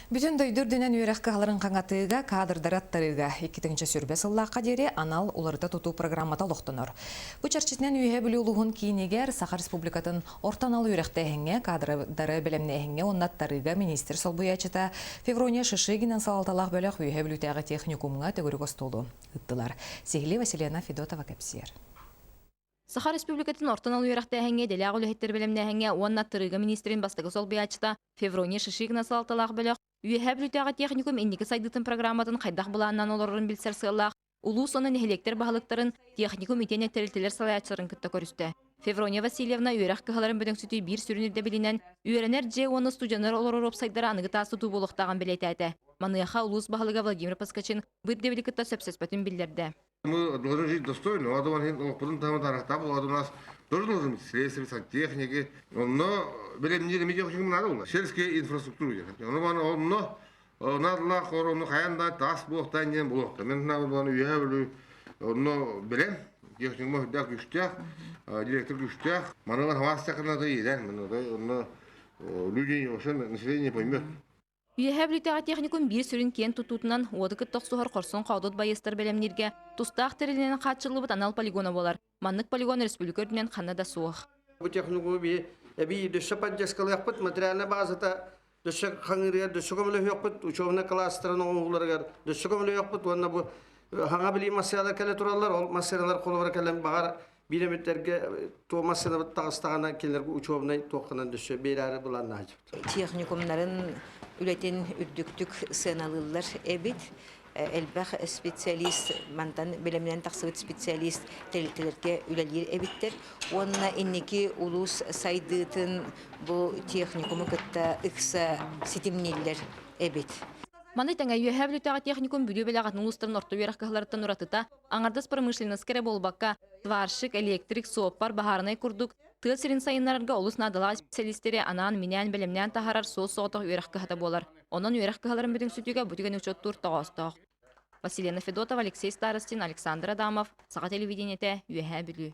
Бүтін дөйдүрдінен үйрек қағыларын қаңатыға, кадрдараттарыға 2-ші сүрбе сыллаққа дере анал оларда тұту программата лоқтыныр. Бұ чарчетінен үйе білі ұлығын кейінегер Саха Республикатын ортаналы үйректәйінге, кадрдары білімнәйінге оннаттарыға министр солбуячыта Феврония Шишигинен салалталақ бөлік үйе білітәғі техникумға төгірі қостолу ұттылар. Сегілі Василияна Федотова кәпсер. Саха Республикатын ортанал үйректәйінге деляғы үліхеттер білімнәйінге оннаттарыға министрин бастығы солбуячыта Феврония Шишигинен салалталақ бөлік үйе білітәғі техникум индікі сайдытын программатын қайдақ бұланнан оларырын білсер сылақ, улус оның нехелектер бағылықтарын техникум итене тәрілтелер салаятшыларын күтті көрісті. Феврония Васильевна үйрек кығаларын бөдің сүті бір сүрінерді білінен, үйренер же оны студионер олар сайдары анығы тасы ту болықтаған білеті әті. Маныяха улус бағылыға Владимир Паскачин бұдды білікітті сөпсеспетін білдерді. Мы должны жить достойно, потом там у нас тоже нужны быть средства, сантехники, но техникум надо у нас, сельские инфраструктуры. Но надо хорон, хаянда, тас блохтанен блохта. Мен надо үйәбілу, но білем, техникум да күштях, директор күштях. Манылар хвастақына да еден, люди, население поймет. Үйе білітіға техникум бір сүрін кен тұтутынан одықы тоқсуғыр қорсын қаудыт байыстыр бәлемнерге тұстақ тәрілінен қатшылы бұд анал полигона болар. Маннық полигон республика өрдінен қанада суық. Бұл техникумы bir düşe pancaskalı yapıt, materyalne bazıta düşe hangırıya düşe komulu yapıt, uçovuna klastıran oğulları gar, düşe komulu yapıt, onunla bu hanga bileyim masyalar kelle turallar, ol masyalar kolu var kelle bağır, bir emitlerge to masyalar tağıstağına keller uçovuna toğunan düşe beyrarı bulanlar. Техникумнарын ületen ürdüktük sığınalılar ebit. Elbaq spesialist, mantan bilimden taksıvıt spesialist telitelerge ülelir ebittir. Onunla inniki ulus saydıtın bu teknikumu kıtta ıksa sitimniller ebit. Манайтаңа үйе білітіға техникум бүлі белағатын ұлыстарын орта үйерақ қағыларыттан ұратыта, аңардас промышленность кәрі болбаққа, тваршық, электрик, сооппар, бағарынай күрдік, тыл сирин сайынларынға олыс надала специалистері анан, минян, білімнен тахарар соғыз соғытық үйерақ қағыта болар. Онан үйерақ қағыларын бүтін сүтіге бүтіген үчет тұр тағастық. Василияна Федотова, Алексей Старостин, Александр Адамов, Саха телевидениете, үйе білі.